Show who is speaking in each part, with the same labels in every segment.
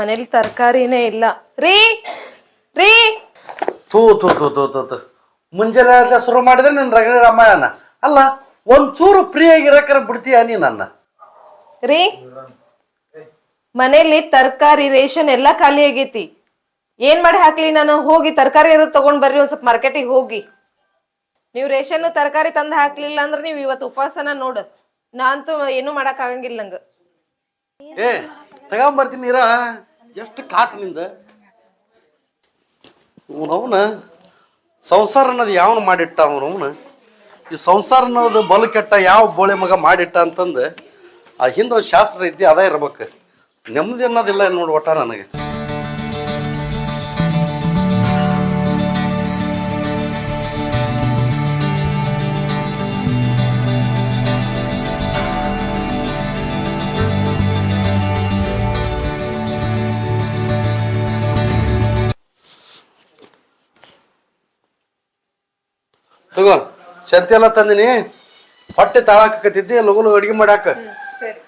Speaker 1: ಮನೇಲಿ ತರಕಾರಿನೇ ಇಲ್ಲ ರೀ ರೀ.
Speaker 2: ತೂ ತೂ ತೂ ತೂ ತೂ ತೂ ಮುಂಜಾನೆ ಶುರು ಮಾಡಿದ್ರೆ ನಿನ್ನ ರಗಡ ರಾಮಾಯಣ ಅಲ್ಲ. ಒಂಚೂರು ಫ್ರೀ ಆಗಿರಕ್ಕಾರ ಬಿಡ್ತೀಯ ನೀ ನನ್ನ?
Speaker 1: ರೀ ಮನೇಲಿ ತರಕಾರಿ ರೇಷನ್ ಎಲ್ಲಾ ಖಾಲಿ ಆಗೈತಿ. ಏನ್ ಮಾಡಿ ಹಾಕ್ಲಿ ನಾನು? ಹೋಗಿ ತರಕಾರಿ ಇರೋದು ತಗೊಂಡ್ ಬರ್ರಿ, ಒಂದ್ ಸ್ವಲ್ಪ ಮಾರ್ಕೆಟಿಗೆ ಹೋಗಿ. ನೀವು ರೇಷನ್ ತರಕಾರಿ ತಂದು ಹಾಕ್ಲಿಲ್ಲ ಅಂದ್ರೆ ನೀವು ಇವತ್ತು ಉಪವಾಸನ ನೋಡ. ನಾನಂತೂ ಏನು ಮಾಡಕ್ ಆಗಂಗಿಲ್ಲ ನಂಗ.
Speaker 2: ಏ ತಗೊಂಬರ್ತೀನಿ ಇರ. ಎಷ್ಟು ಕಾಟು ನಿಂದ. ಅವನ ಸಂಸಾರ ಅನ್ನೋದು ಯಾವನು ಮಾಡಿಟ್ಟ? ಅವನವನ ಈ ಸಂಸಾರ ಅನ್ನೋದು ಬಲು ಕೆಟ್ಟ ಯಾವ ಬೋಳೆ ಮಗ ಮಾಡಿಟ್ಟ ಅಂತಂದು ಆ ಹಿಂದೆ ಒಂದು ಶಾಸ್ತ್ರ ಐತಿ, ಅದ ಇರ್ಬೇಕು. ನೆಮ್ಮದಿ ಅನ್ನೋದಿಲ್ಲ ನೋಡಿ ಒಟ್ಟ ನನಗೆ. ತಗೋ ಸತ್ಯ ಎಲ್ಲ ತಂದಿನಿ. ಹೊಟ್ಟೆ ತಾಳಾಕತ್ತಿದ್ದಿ, ಲಗು ಅಡಿಗೆ ಮಾಡಾಕ.
Speaker 1: ಸರಿ.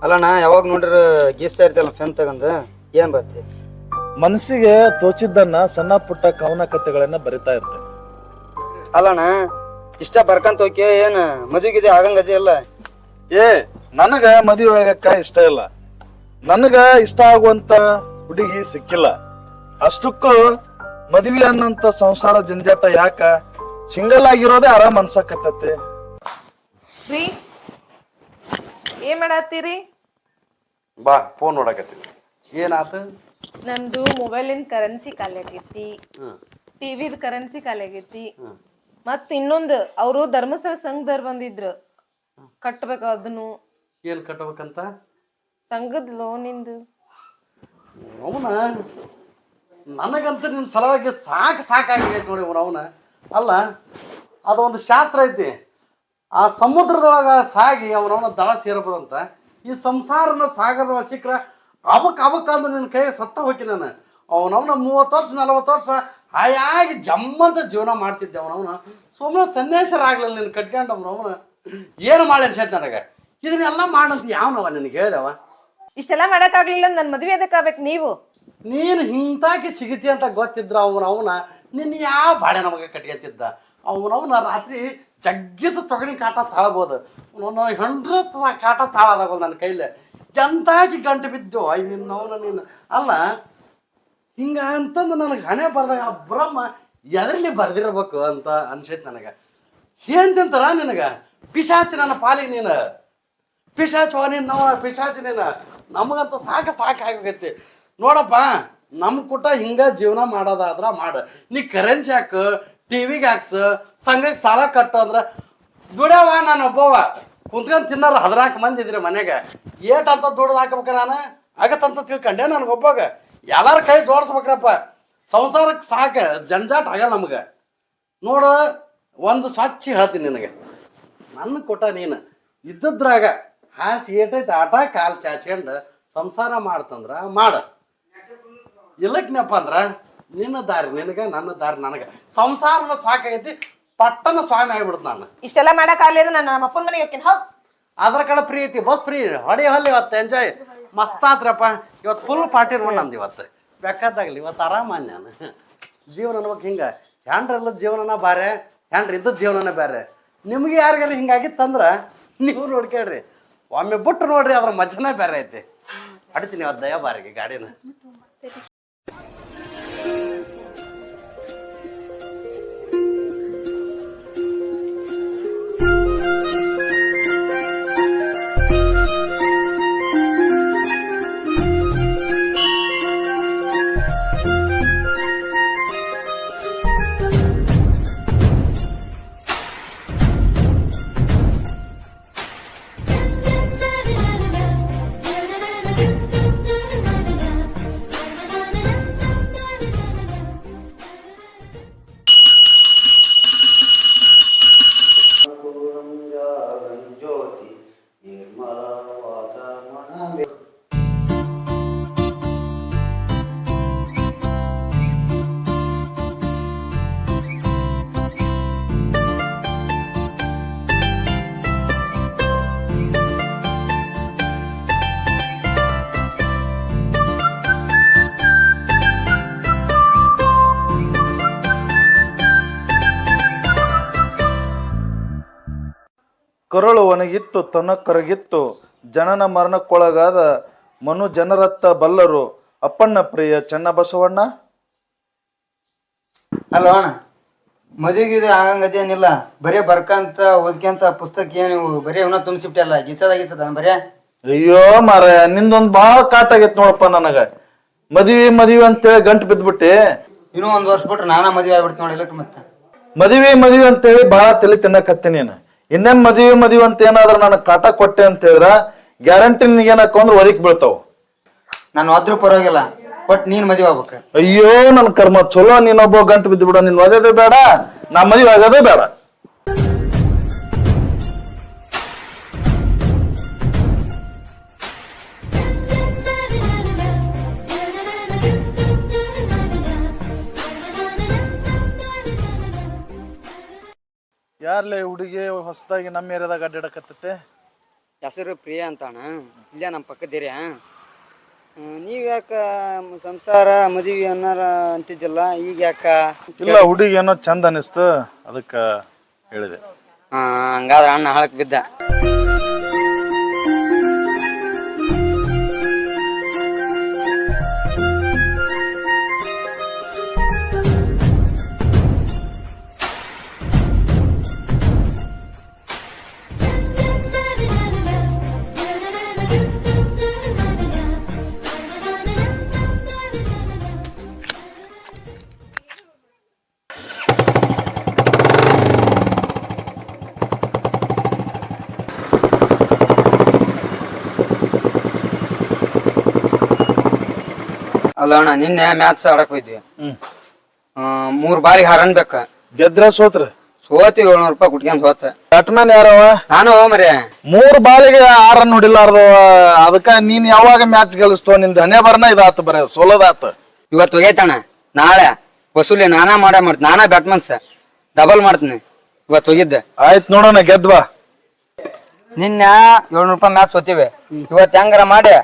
Speaker 3: ಅಲ್ಲಣ್ಣ ಯಾವಾಗ ನೋಡ್ರ ಗೀಸ್ತಾ ಇರ್ತಲ್ಲ ಫೆನ್ ತಗಂದ ಏನ್ ಬರ್ತಿ?
Speaker 4: ಮನಸ್ಸಿಗೆ ತೋಚಿದ್ದನ್ನ ಸಣ್ಣ ಪುಟ್ಟ ಕವನ ಕಥೆಗಳನ್ನ ಬರಿತಾ ಇರ್ತೇನೆ.
Speaker 3: ಅಲ್ಲಣ್ಣ ಇಷ್ಟ ಬರ್ಕಂತ ಹೋಗಿ ಏನ್ ಮದುವೆಗಿದೆ ಆಗಂಗದಿ ಅಲ್ಲ?
Speaker 4: ನನಗ ಮದುವೆ ಆಗಕ್ಕ ಇಷ್ಟ ಇಲ್ಲ. ನನಗ ಇಷ್ಟ ಆಗುವಂತ ಹುಡುಗಿ ಸಿಕ್ಕಿಲ್ಲ. ಅಷ್ಟಕ್ಕೂ ಮದುವೆ ಅನ್ನಂತ ಸಂಸಾರ ಜಂಜಾಟ ಯಾಕ? ಸಿಂಗಲ್ ಆಗಿರೋದೇ ಆರಾಮ್ ಅನ್ಸಕತ್ತೈತಿ.
Speaker 1: ರೀ ಏನ್ ಮಾಡತ್ತೀರಿ?
Speaker 2: ಬಾ ಫೋನ್ ನೋಡಕತ್ತೀನಿ. ಏನಾತ?
Speaker 1: ನಂದು ಮೊಬೈಲಿನ ಕರೆನ್ಸಿ ಖಾಲಿ ಆಗೈತಿ, ಟಿವಿದ ಕರೆನ್ಸಿ ಖಾಲಿ ಆಗೈತಿ. ಮತ್ ಇನ್ನೊಂದು ಅವರು ಧರ್ಮಸ್ಥಳ ಸಂಘದವ್ರು ಬಂದಿದ್ರು, ಕಟ್ಬೇಕು ಅದನ್ನು.
Speaker 2: ಏನ್ ಕಟ್ಬೇಕಂತ?
Speaker 1: ಸಂಘದ ಲೋನಿಂದು.
Speaker 2: ಅವನ ನನಗಂತ ನಿನ್ನ ಸಲುವಾಗಿ ಸಾಕಾಗೈತೆ ನೋಡಿ ಅವನ. ಅಲ್ಲ ಅದೊಂದು ಶಾಸ್ತ್ರ ಐತಿ. ಆ ಸಮುದ್ರದೊಳಗ ಸಾಗಿ ಅವನವನ ದಳ ಸೇರಬದಂತ. ಈ ಸಂಸಾರನ ಸಾಗದ ಸಿಕ್ಕ್ರ ಅವಕ್ ಅಂದ್ರೆ ನಿನ್ನ ಕೈ ಸತ್ತ ಹೋಗಿ ನಾನು. ಅವನವನ 30 ವರ್ಷ 40 ವರ್ಷ ಹಾಯಾಗಿ ಜಮ್ಮಂತ ಜೀವನ ಮಾಡ್ತಿದ್ದೆ. ಅವನವನ ಸುಮ್ಮನೆ ಸನ್ಯಾಸರಾಗ್ಲಿಲ್ಲ ನಿನ್ನ ಕಟ್ಕೊಂಡು. ಅವನವನ ಏನು ಮಾಡಿ ಅನ್ಸೈತೆ ನನಗೆ. ಇದನ್ನೆಲ್ಲ ಮಾಡಂತ ಯಾವನವ ನಿನಗೆ ಹೇಳ್ದವ?
Speaker 1: ಇಷ್ಟೆಲ್ಲ ಮಾಡಕ್ ಆಗ್ಲಿಲ್ಲ, ನನ್ ಮದ್ವೆ ಅದಕ್ಕಾಗ್ಬೇಕು. ನೀವು
Speaker 2: ನೀನು ಹಿಂತಾಕಿ ಸಿಗತಿ ಅಂತ ಗೊತ್ತಿದ್ರ ಅವನ ನಿನ್ನ ಯಾವ ಬಾಳೆ ನಮಗೆ ಕಟ್ಕೊತಿದ್ದ. ಅವನವನ ರಾತ್ರಿ ಜಗ್ಗಿಸ ತೊಗಣಿ ಕಾಟ ತಾಳಬಹುದು. ಅವನ 100 ಕಾಟ ತಾಳದಾಗಲ್ಲ ನನ್ನ ಕೈಲಿ. ಎಂತಾಕಿ ಗಂಟು ಬಿದ್ದು ನಿನ್ನವನ ನೀನು. ಅಲ್ಲ ಹಿಂಗ ಅಂತಂದು ನನಗೆ ಹಣೆ ಬರ್ದಾಗ ಆ ಬ್ರಹ್ಮ ಎದರಲ್ಲಿ ಬರ್ದಿರ್ಬೇಕು ಅಂತ ಅನ್ಸೈತೆ ನನಗೆ. ಏನ್ತಿಂತಾರ ನಿನಗೆ ಪಿಶಾಚಿ ನನ್ನ ಪಾಲಿಗೆ ನೀನು. ಪಿಶಾಚವ ನೀನು, ಪಿಶಾಚಿ ನೀನು. ನಮಗಂತ ಸಾಕಾಗೈತಿ ನೋಡಪ್ಪ. ನಮ್ಮ ಕೂಟ ಹಿಂಗ ಜೀವನ ಮಾಡೋದಾದ್ರ ಮಾಡು. ನೀ ಕರೆನ್ಸಿ ಹಾಕು, ಟಿವಿಗೆ ಹಾಕ್ಸ, ಸಂಘಕ್ಕೆ ಸಾಲ ಕಟ್ಟು ಅಂದ್ರೆ ದುಡ್ಯವ. ನಾನು ಒಬ್ಬವ ಕುಂತ್ಕೊಂಡು ತಿನ್ನೋರು 14 ಮಂದಿ ಇದ್ರಿ ಮನೆಗೆ. ಏಟಂತ ದುಡ್ದು ಹಾಕ್ಬೇಕ ನಾನು? ಆಗತ್ತಂತ ತಿಳ್ಕೊಂಡೆ ನನಗೊಬ್ಬಾಗ. ಎಲ್ಲರ ಕೈ ಜೋಡಿಸ್ಬೇಕ್ರಪ್ಪ. ಸಂಸಾರಕ್ಕೆ ಸಾಕು, ಜಂಜಾಟ ಆಗಲ್ಲ ನಮ್ಗೆ. ನೋಡು ಒಂದು ಸ್ವಚ್ಛ ಹೇಳ್ತೀನಿ ನಿನಗೆ. ನನ್ನ ಕೊಟ್ಟ ನೀನು ಇದ್ದದ್ರಾಗ ಹಾಸಿ ಏಟೈತೆ ಆಟ ಕಾಲು ಚಾಚ್ಕೊಂಡು ಸಂಸಾರ ಮಾಡ್ತಂದ್ರ ಮಾಡು. ಇಲ್ಲಕ್ನಪ್ಪ ಅಂದ್ರೆ ನಿನ್ನ ದಾರಿ ನಿನಗೆ, ನನ್ನ ದಾರಿ ನನಗೆ. ಸಂಸಾರನ ಸಾಕಾಗೈತಿ, ಪಟ್ಟಣ ಸ್ವಾಮಿ ಆಗ್ಬಿಡ್ತು ನಾನು.
Speaker 1: ಇಷ್ಟೆಲ್ಲ ಮಾಡಕ್ ಆಗ್ಲಿಲ್ಲ, ನಾನು ನಮ್ಮ ಅಪ್ಪನ ಮನೆಗೆ ಹೋಗ್ತೀನಿ. ಹೋಗ್.
Speaker 2: ಅದ್ರ ಕಡೆ ಫ್ರೀ ಐತಿ, ಬಸ್ ಫ್ರೀ. ಹೊಡಿ ಹೊಲ್ಲಿ ಇವತ್ತು ಎಂಜಾಯ್ ಮಸ್ತ್ ಆತ್ರಪ್ಪ. ಇವತ್ತು ಫುಲ್ ಪಾರ್ಟಿ ನೋಡಿ ನಂದು ಇವತ್ತು. ಬೇಕಾದಾಗಲಿ ಇವತ್ತು ಆರಾಮ ನಾನು. ಜೀವನ ಅನ್ಬೇಕು ಹಿಂಗೆ. ಹೆಂಡ್ರೆಲ್ಲ ಜೀವನನ ಬೇರೆ, ಹೆಂಡ್ರ ಇದ್ದದ ಜೀವನನೇ ಬೇರೆ. ನಿಮ್ಗೆ ಯಾರಿಗಾರ ಹಿಂಗಾಗಿತ್ತಂದ್ರೆ ನೀವು ನೋಡ್ಕೇಳ್ರಿ, ಒಮ್ಮೆ ಬಿಟ್ಟು ನೋಡ್ರಿ, ಅದ್ರ ಮಜನೇ ಬೇರೆ ಐತಿ. ಹೊಡಿತೀನಿ ಅವತ್ತು ದಯ ಬಾರಿಗೆ ಗಾಡಿನ.
Speaker 4: ಕರುಳು ಒಣಗಿತ್ತು ಕರಗಿತ್ತು ಜನನ ಮರಣಕ್ಕೊಳಗಾದ ಮನು ಜನರತ್ತ ಬಲ್ಲರು ಅಪ್ಪಣ್ಣ ಪ್ರಿಯ ಚನ್ನಬಸವಣ್ಣ.
Speaker 3: ಅಲ್ವ ಅಣ್ಣ, ಮದುವೆಗೆ ಆಗಂಗದೇನಿಲ್ಲ, ಬರೇ ಬರ್ಕಂತ ಓದ್ಕೊಂತ ಪುಸ್ತಕ ಏನು ಬರೀ ಅವನ ತುಂಬಿಸಿಬಿಟ್ಟಲ್ಲ, ಗಿಚ್ಚದ ಬರೇ.
Speaker 4: ಅಯ್ಯೋ ಮಾರಾಯ, ನಿಂದೊಂದ್ ಬಾಳ ಕಾಟ ಆಗೈತ್ ನೋಡಪ್ಪ ನನಗ. ಮದ್ವಿ ಅಂತೇಳಿ ಗಂಟು ಬಿದ್ಬಿಟ್ಟಿ.
Speaker 3: ಇನ್ನೂ 1 ವರ್ಷ ಬಿಟ್ರೆ ನಾನಾ ಮದುವೆ ಆಗ್ಬಿಡ್ತೀನಿ ನೋಡಿ. ಇಲ್ಲಕ್ಕೆ ಮತ್ತೆ
Speaker 4: ಮದ್ವಿ ಅಂತೇಳಿ ಬಾಳ ತಲೆ ತಿನ್ನಕತ್ತಿ ನೀನು. ಇನ್ನೇನ್ ಮದ್ವಿ ಅಂತ ಏನಾದ್ರು ನನಗ್ ಕಾಟ ಕೊಟ್ಟೆ ಅಂತ ಹೇಳಿದ್ರ ಗ್ಯಾರಂಟಿ ನಿನಗೇನಕ್ಕ ಅಂದ್ರೆ ಒದಕ್ ಬೀಳ್ತಾವ.
Speaker 3: ನಾನು ಅದ್ರ ಪರವಾಗಿಲ್ಲ, ಬಟ್ ನೀನ್ ಮದುವೆ ಆಗ್ಬೇಕ.
Speaker 4: ಅಯ್ಯೋ ನನ್ ಕರ್ಮ, ಚಲೋ ನೀನೊಬ್ಬ ಗಂಟು ಬಿದ್ದು ಬಿಡ. ನೀನ್ ಓದೋದೇ ಬೇಡ, ನಾ ಮದ್ವೆ ಆಗೋದೇ ಬೇಡ. ಯಾರ್ಲೇ ಹುಡುಗಿ ಹೊಸದಾಗಿ ನಮ್ಮ ಏರಿಯಾದಾಗ ಅಡ್ಡಾಡಕತ್ತೈತೆ?
Speaker 3: ಹೆಸರು ಪ್ರಿಯ ಅಂತ ಅಣ್ಣ, ಇಲ್ಲೇ ನಮ್ಮ ಪಕ್ಕದಿರಿ. ನೀವ್ ಯಾಕ ಸಂಸಾರ ಮದುವೆ ಅನ್ನಾರ ಅಂತಿದ್ದಿಲ್ಲ, ಈಗ ಯಾಕ?
Speaker 4: ಇಲ್ಲ, ಹುಡುಗಿ ಏನೋ ಚಂದ ಅನಿಸ್ತು, ಅದಕ್ಕ ಹೇಳಿದೆ.
Speaker 3: ಹಂಗಾದ್ರ ಅಣ್ಣ ಹಾಳಕ್ ಬಿದ್ದ. ಅಲ್ಲ ಅಣ್ಣ, ನಿನ್ನೆ ಮ್ಯಾಚ್ ಆಡಕ್ ಹೋಯ್ದ್ವಿ. 3 ಬಾಲಿಗೆ ಹಾರನ್ ಬೇಕ.
Speaker 4: ಗೆದ್ರ ಸೋತ್ರ?
Speaker 3: ಸೋತಿ 700 ರೂಪಾಯಿ ಕುಟ್ಕೊಂಡ್ ಸೋತ.
Speaker 4: ಬ್ಯಾಟ್ಮನ್ ಯಾರವ?
Speaker 3: ನಾನು ಮರೇ.
Speaker 4: 3 ಬಾಲಿಗೆ 6 ರನ್ ಹೊಡಿಲಾರ್ದು, ಅದಕ್ಕ ನೀನ್ ಯಾವಾಗ ಮ್ಯಾಚ್ ಗೆಲ್ಲಿಸ್ತೋ? ನಿಂದ ಹಣೆ ಬರ್ನ ಇದಾತ, ಬರೇ ಸೋಲದಾತ.
Speaker 3: ಇವತ್ತು ಹೋಗೈತಣ್ಣ, ನಾಳೆ ವಸೂಲಿ ನಾನಾ ಮಾಡ್ತೀನಿ. ನಾನಾ ಬ್ಯಾಟ್ಮನ್ಸ್ ಡಬಲ್ ಮಾಡ್ತೀನಿ. ಇವತ್ತು ಹೋಗಿದ್ದೆ.
Speaker 4: ಆಯ್ತು ನೋಡೋಣ, ಗೆದ್ವಾ.
Speaker 3: ನಿನ್ನೆ 700 ರೂಪಾಯಿ ಮ್ಯಾಚ್ ಸೋತಿವಿ. ಇವತ್ತು ಹೆಂಗಾರ ಮಾಡಿ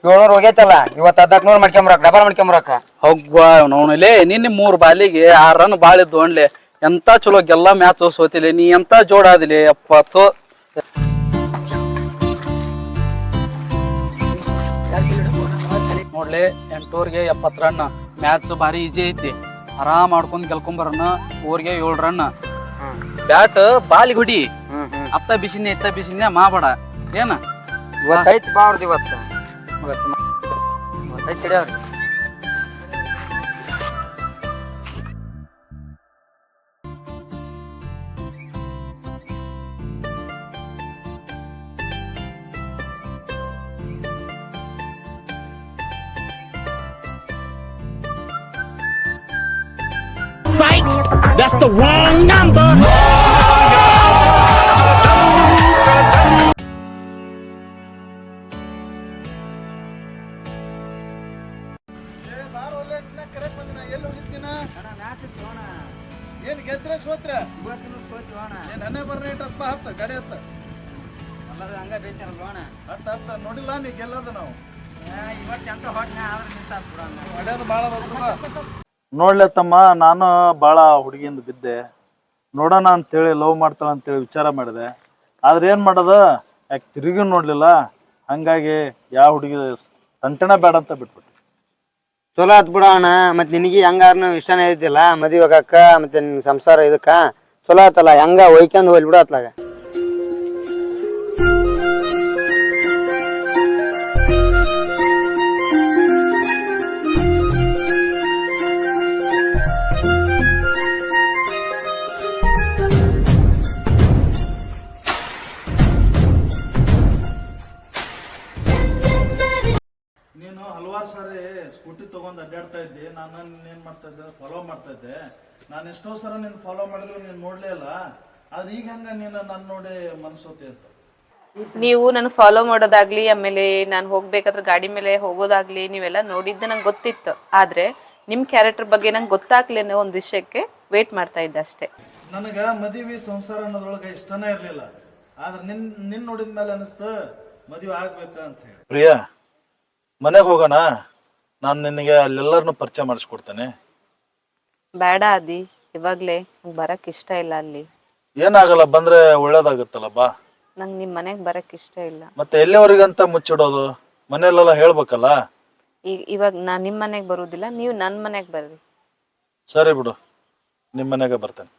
Speaker 3: 700 ಹೋಗೈತಲ್ಲ, ಇವತ್ತು 1400 ಮಾಡ್ಕೊಂಬರಕ್, ಡಬಲ್ ಮಾಡ್ಕೊಂಬರಕ.
Speaker 5: ಹೋಗ್ವಾ ನೋಡಲೇ, ನಿನ್ನೆ 3 ಬಾಲಿಗೆ 6 ರನ್ ಬಾಳಿದ್ದು ಅನ್ಲೆ. ಎಂತ ಚಲೋ ಗೆಲ್ಲ ಮ್ಯಾಚ್ ಸೋತಿಲಿ, ನೀ ಎಂತ ಜೋಡಾದಿಲಿ ಎಪ್ಪತ್ತು. ನೋಡ್ಲಿ, 8 ಓವರ್ಗೆ 70 ರನ್. ಮ್ಯಾಚ್ ಭಾರಿ ಈಜಿ ಐತಿ, ಆರಾಮ್ ಮಾಡ್ಕೊಂಡ್ ಗೆಲ್ಕೊಂಬರನ. ಓವರ್ಗೆ 7 ರನ್. ಬ್ಯಾಟ್ ಬಾಲಿಗೆ ಹೊಡಿ, ಅತ್ತ ಬಿಸಿನೇ ಇತ್ತ ಬಿಸಿನೇ ಮಾಡಬೇಡ. ಏನ
Speaker 3: ಇವತ್ತೈತಿ ಬಾ ಅವ್ರದ್ದು, ಇವತ್ತೈತಿ ಹಿಡಿಯವ್ರಿ.
Speaker 6: That's the wrong number.
Speaker 4: ಏನ್ ಗೆದ್ರ ಸೋತ್ರ? ಹಣೆ ಬರ್ನ ಇಟ್ಟಪ್ಪ, ಹತ್ತ ಗಾಡಿ ಹತ್ತ
Speaker 3: ಹಂಗ ಬೇಯ್ತಾರಲ್ವಣ.
Speaker 4: ಹತ್ತ ನೋಡಿಲ್ಲ ನೀ ಗೆಲ್ಲದ. ನಾವು
Speaker 3: ಇವತ್ತೆಂತ ಹೊಟ್ಟೆ ಆದ್ರೆ ಮಿಸ್ ಆಗ್ಬಿಡೋಣ.
Speaker 4: ಹೊಡ್ಯೋದು ಬಾಳ ನೋಡ್ಲೆ ತಮ್ಮ, ನಾನು ಬಾಳ ಹುಡುಗಿಯಿಂದ ಬಿದ್ದೆ. ನೋಡೋಣ ಅಂತೇಳಿ, ಲವ್ ಮಾಡ್ತಾಳ ಅಂತೇಳಿ ವಿಚಾರ ಮಾಡಿದೆ. ಆದ್ರೆ ಏನ್ ಮಾಡೋದ, ಯಾಕೆ ತಿರುಗಿ ನೋಡ್ಲಿಲ್ಲ. ಹಂಗಾಗಿ ಯಾವ ಹುಡುಗಿ ತಂಟೆನ ಬೇಡ ಅಂತ ಬಿಟ್ಬಿಟ್ಟು.
Speaker 3: ಚಲೋ ಆತ್ ಬಿಡೋಣ. ಮತ್ ನಿನಗೆ ಹೆಂಗಾರ್ನು ಇಷ್ಟನೇ ಐತಿಲ್ಲ ಮದುವೆ ಹೋಗಕ್ಕ, ಮತ್ತೆ ನಿನ್ ಸಂಸಾರ ಇದಕ್ಕ ಚಲೋ ಆತಲ್ಲ. ಹೆಂಗ ಒಯ್ಕೊಂಡ್ ಹೋಗ್ಲಿ ಬಿಡ ಅತ್ಲಾಗ.
Speaker 4: ನೀನು ಹಲವಾರು ಸಾರಿ ಸ್ಕೂಟಿ ತಗೊಂಡ್ ಅಡ್ಡಾಡ್ತಾ ಇದ್ದೆ, ನಾನು ಏನ್ ಮಾಡ್ತಾ ಇದ್ದೆ, ಫಾಲೋ ಮಾಡ್ತಾ ಇದ್ದೆ. ನಾನು ಎಷ್ಟೋ ಸಲ ನಿನ್ ಫಾಲೋ ಮಾಡಿದ್ರು ನೀನ್ ನೋಡ್ಲೇ ಇಲ್ಲ. ಆದ್ರೆ ಈಗ ಹಂಗ ನೀನು ನನ್ ನೋಡಿ ಮನಸ್ಸೋತಿ ಅಂತ.
Speaker 1: ನೀವು ನನ್ನ ಫಾಲೋ ಮಾಡೋದಾಗ್ಲಿ, ಆಮೇಲೆ ನಾನು ಹೋಗ್ಬೇಕಾದ್ರೆ ಗಾಡಿ ಮೇಲೆ ಹೋಗೋದಾಗ್ಲಿ, ನೀವೆಲ್ಲ ನೋಡಿದ್ದೆ ನಂಗೆ ಗೊತ್ತಿತ್ತು. ಆದ್ರೆ ನಿಮ್ ಕ್ಯಾರೆಕ್ಟರ್ ಬಗ್ಗೆ ನಂಗೆ ಗೊತ್ತಾಗ್ಲಿ ಅನ್ನೋ ಒಂದು ವಿಷಯಕ್ಕೆ ವೇಟ್ ಮಾಡ್ತಾ ಇದ್ದೆ ಅಷ್ಟೇ.
Speaker 4: ನನಗ ಮದುವೆ ಸಂಸಾರ ಅನ್ನೋದ್ರೊಳಗೆ ಇಷ್ಟನೇ ಇರ್ಲಿಲ್ಲ. ಆದ್ರೆ ನಿನ್ ನೋಡಿದ ಮೇಲೆ ಅನಿಸ್ತು ಮದುವೆ ಆಗ್ಬೇಕ ಅಂತ ಹೇಳಿ. ಪ್ರಿಯಾ, ಮನೆಗೆ ಹೋಗೋಣ, ನಾನು ನಿನಗೆ ಅಲ್ಲೆಲ್ಲರನ್ನು ಪರಿಚಯ ಮಾಡಿಸ್ಕೊಡ್ತೇನೆ.
Speaker 1: ಬೇಡ ಅದಿ, ಇವಾಗ್ಲೇ ನಂಗೆ ಬರಕ್ ಇಷ್ಟ ಇಲ್ಲ ಅಲ್ಲಿ.
Speaker 4: ಏನಾಗಲ್ಲ, ಬಂದ್ರೆ ಒಳ್ಳೇದಾಗುತ್ತಲ್ಲ, ಬಾ.
Speaker 7: ನಂಗೆ ನಿಮ್ಮ ಮನೆಗೆ ಬರಕ್ ಇಷ್ಟ ಇಲ್ಲ.
Speaker 4: ಮತ್ತೆ ಎಲ್ಲಿವರೆಗಂತ ಮುಚ್ಚಿಡೋದು? ಮನೆಯಲ್ಲೆಲ್ಲ ಹೇಳ್ಬೇಕಲ್ಲ.
Speaker 7: ಇವಾಗ ನಾನು ನಿಮ್ಮ ಮನೆಗೆ ಬರುವುದಿಲ್ಲ, ನೀವು ನನ್ನ ಮನೆಗೆ ಬರ್ರಿ.
Speaker 4: ಸರಿ ಬಿಡು, ನಿಮ್ಮ ಮನೆಗೆ ಬರ್ತೇನೆ.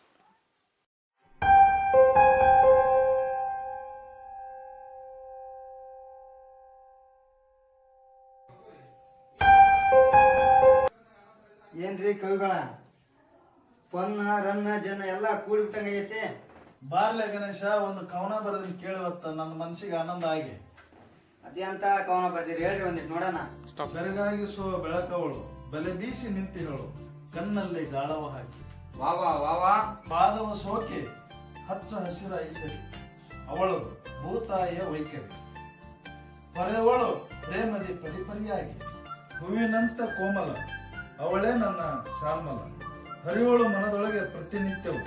Speaker 3: ಏನ್ರಿ ಕವಿಗಳ ಪನ್ನ ರನ್ನ ಜನ ಎಲ್ಲ ಕೂಡಿ ಬಿಟ್ಟಂಗೈತಿ.
Speaker 4: ಬಾರ್ಲೆ ಗಣೇಶ, ಒಂದು ಕವನ ಬರೋದನ್ನ ಕೇಳುವತ್ತ ನನ್ನ ಮನಸ್ಸಿಗೆ ಆನಂದ ಆಗಿ.
Speaker 3: ಅದೇ ಅಂತ ಕವನ ಬರ್ತೀರಿ, ಹೇಳ್ರಿ ಒಂದಿಟ್ಟು ನೋಡೋಣ.
Speaker 4: ಬೆರಗಾಗಿಸುವ ಬೆಳಕವಳು, ಬೆಲೆ ಬೀಸಿ ನಿಂತಿಹಳು, ಕಣ್ಣಲ್ಲಿ ಗಾಳವ ಹಾಕಿ.
Speaker 3: ವಾ ವಾ ವಾ ವಾ.
Speaker 4: ಪಾದವ ಸೋಕೆ ಹಚ್ಚ ಹಸಿರ ಐಸರಿ, ಅವಳದು ಭೂತಾಯಿಯ ವೈಖರಿ. ಪೊರೆಯವಳು ಪ್ರೇಮದಿ ಪರಿಪರಿಯಾಗಿ, ಹೂವಿನಂತ ಕೋಮಲ, ಅವಳೇ ನನ್ನ ಶ್ಯಾಮಲ. ಹರಿವಳು ಮನದೊಳಗೆ ಪ್ರತಿನಿತ್ಯವು,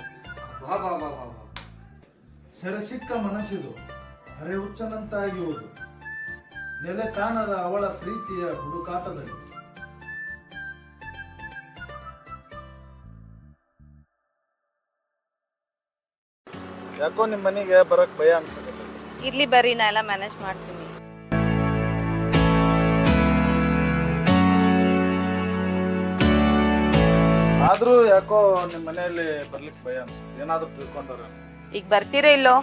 Speaker 3: ವಾ ವಾ ವಾ ವಾ.
Speaker 4: ಸೆರೆಸಿಕ್ಕ ಮನಸ್ಸಿದು ಹರೆ ಹುಚ್ಚನಂತಾಗಿರುವುದು, ನೆಲೆ ಕಾಣದ ಅವಳ ಪ್ರೀತಿಯ ಹುಡುಕಾಟದಲ್ಲಿ. ಯಾಕೋ ನಿಮ್ಮ ಮನೆಗೆ ಬರಕ್ ಭಯ ಅನ್ಸುತ್ತೆ.
Speaker 7: ಇರ್ಲಿ ಬರ್ರಿ, ನಾ ಎಲ್ಲ ಮ್ಯಾನೇಜ್ ಮಾಡ್ತೀನಿ.
Speaker 4: ಆದ್ರೂ ಯಾಕೋ ನಿಮ್ಮ ಮನೆಯಲ್ಲಿ ಬರ್ಲಿಕ್ಕೆ ಭಯ ಅನ್ಸುತ್ತೆ. ಏನಾದ್ರೂ ತಿಳ್ಕೊಂಡಾರ?
Speaker 7: ಈಗ ಬರ್ತೀರಾ ಇಲ್ಲೋ?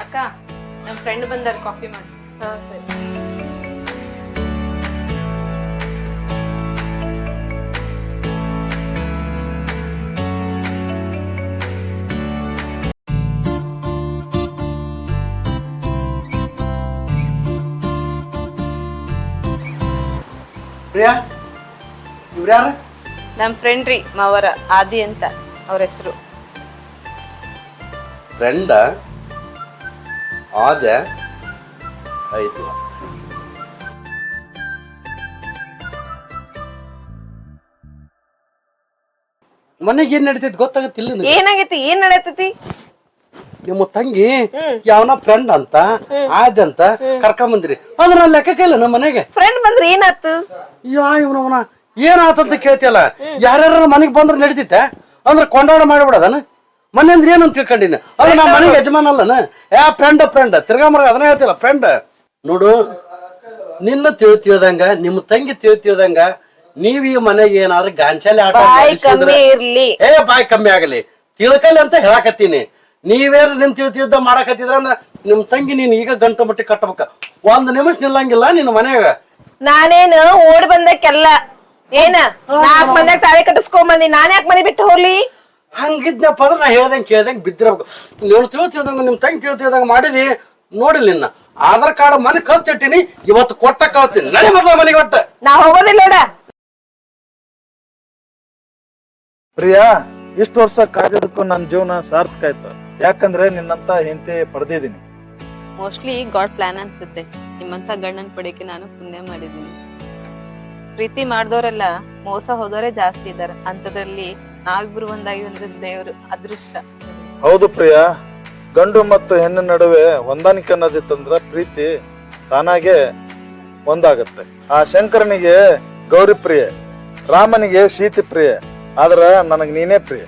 Speaker 7: ಅಕ್ಕ, ನಮ್ಮ ಫ್ರೆಂಡ್ ಬಂದಾರ, ಕಾಫಿ ಮಾಡಿ.
Speaker 1: ಹಾ ಸರಿ.
Speaker 2: ಪ್ರಿಯಾ, ಇವ್ರ್ಯಾರ?
Speaker 7: ನಮ್ಮ ಫ್ರೆಂಡ್ ರೀ, ಮಾವರ ಆದಿ ಅಂತ ಅವ್ರ ಹೆಸರು.
Speaker 2: ಫ್ರೆಂಡ ಆದೆ ಆಯ್ತು. ಮನೆಗೆ ಏನ್ ನಡೀತೈತಿ ಗೊತ್ತಾಗತ್ತಿಲ್ಲ ನಿನಗೆ?
Speaker 1: ಏನಾಗೈತಿ? ಏನ್ ನಡೆಯತೈತಿ?
Speaker 2: ನಿಮ್ಮ ತಂಗಿ ಯಾವನ ಫ್ರೆಂಡ್ ಅಂತ ಆದಂತ ಕರ್ಕೊಂಬಂದ್ರಿ ಅಂದ್ರೆ ನಾನು ಲೆಕ್ಕಕ್ಕೆ ಇಲ್ಲ ನಮ್ಮ ಮನೆಗೆ.
Speaker 1: ಫ್ರೆಂಡ್ ಬಂದ್ರೆ ಏನಾತು?
Speaker 2: ಇವನವನ ಏನಾತಂತ ಕೇಳ್ತಿಯಲ್ಲ. ಯಾರ್ಯಾರ ಮನೆಗೆ ಬಂದ್ರೆ ನಡೀತಿತ್ತೆ ಅಂದ್ರೆ ಕೊಂಡಾಡ ಮಾಡಿಬಿಡದನ. ಮನೆ ಅಂದ್ರೆ ಏನಂತ ತಿಳ್ಕೊಂಡಿನಿ, ಅದು ನಮ್ಮ ಮನೆಗೆ ಯಜಮಾನ ಅಲ್ಲನ. ಫ್ರೆಂಡ್ ತಿರ್ಗಾ ಮರ ಅದನ್ನ ಹೇಳ್ತಿಲ್ಲ ಫ್ರೆಂಡ್. ನೋಡು, ನಿನ್ನ ತಿಳ್ದಂಗ ನಿಮ್ಮ ತಂಗಿ ತಿಳ್ದಂಗ ನೀವ್ ಈ ಮನೆಗೆ ಏನಾದ್ರು ಗಾಂಚಾಲಿ ಆಟ
Speaker 1: ಕಮ್ಮಿ ಇರ್ಲಿ.
Speaker 2: ಬಾಯ್ ಕಮ್ಮಿ ಆಗಲಿ ತಿಳ್ಕಲಿ ಅಂತ ಹೇಳಕತ್ತೀನಿ. ನೀವೇನು ನಿಮ್ ತಿಳ್ದ ಮಾಡಕತ್ತಿದ್ರ ಅಂದ್ರ ನಿಮ್ ತಂಗಿ ನೀನ್ ಈಗ ಗಂಟು ಮಟ್ಟಿ ಕಟ್ಟಬೇಕ. ಒಂದ್ ನಿಮಿಷ ನಿಲ್ಲಂಗಿಲ್ಲ ನಿನ್ನ ಮನ್ಯಾಗ.
Speaker 1: ನಾನೇನು ಓಡಿ ಬಂದಕ್ಕೆಲ್ಲ ಏನ 4 ಮಂದಿಯಾಗ ತಾಳಿ ಕಟ್ಟಿಸ್ಕೊಂಬಂದಿ, ನಾನ್ ಯಾಕೆ ಮನೆ ಬಿಟ್ಟು ಹೋಗ್ಲಿ?
Speaker 2: ಹಂಗಿದ್ನಪ್ಪ ಅಂದ್ರೆ ನಾ ಹೇಳ್ದಂಗೆ ಕೇಳ್ದಂಗೆ ಬಿದ್ದಿರ್ಬೇಕು. ನೀವು ತಿಳ್ದಂಗ ನಿಮ್ ತಂಗಿ ತಿಳ್ದಂಗ ಮಾಡಿದಿ. ನೋಡಿಲ್ಲ ನಿನ್ನ ಆಧಾರ್ ಕಾರ್ಡ್ ಮನೆ ಕಳ್ಸಿಟ್ಟಿನಿ, ಇವತ್ತು ಕೊಟ್ಟ ಕಳ್ಸ್ತೀನಿ. ನಡಿ ಮೊದಲ ಮನೆಗೆ ಒಟ್ಟ.
Speaker 1: ನಾ ಹೋಗೋದಿಲ್ಲ ನೋಡ.
Speaker 4: ಪ್ರಿಯಾ, ಇಷ್ಟು ವರ್ಷ ಕಾದಿದ್ದಕ್ಕೂ ನನ್ನ ಜೀವನ ಸಾರ್ಥಕ ಆಯ್ತು. ಯಾಕಂದ್ರೆ ನಿನ್ನಂತ ಹೆಂಡತಿ ಪಡೆದಿದ್ದೀನಿ.
Speaker 7: ಮೋಸ್ಟ್ಲಿ ಗಾಡ್ ಪ್ಲಾನ್ ಅನ್ಸುತ್ತೆ. ನಿಮ್ಮಂತ ಗಂಡನ್ ಪಡೆಯಕ್ಕೆ ನಾನು ಪುಣ್ಯ ಮಾಡಿದ್ದೀನಿ. ಪ್ರೀತಿ ಮಾಡ್ದವರೆಲ್ಲ ಮೋಸ ಹೋದವರೇ ಜಾಸ್ತಿ ಇದ್ದಾರೆ. ಅಂತದ್ರಲ್ಲಿ ನಾವಿಬ್ರು ಒಂದಾಗಿ ಅಂದ್ರೆ ದೇವ್ರು ಅದೃಷ್ಟ.
Speaker 4: ಹೌದು ಪ್ರಿಯಾ, ಗಂಡು ಮತ್ತು ಹೆಣ್ಣಿನ ನಡುವೆ ಹೊಂದಾಣಿಕೆ ಅನ್ನೋದಿತ್ತಂದ್ರ ಪ್ರೀತಿ ತಾನಾಗೆ ಒಂದಾಗತ್ತೆ. ಆ ಶಂಕರನಿಗೆ ಗೌರಿ ಪ್ರಿಯೆ, ರಾಮನಿಗೆ ಸೀತೆ ಪ್ರಿಯೆ, ಆದ್ರ ನನಗ್ ನೀನೇ ಪ್ರಿಯ.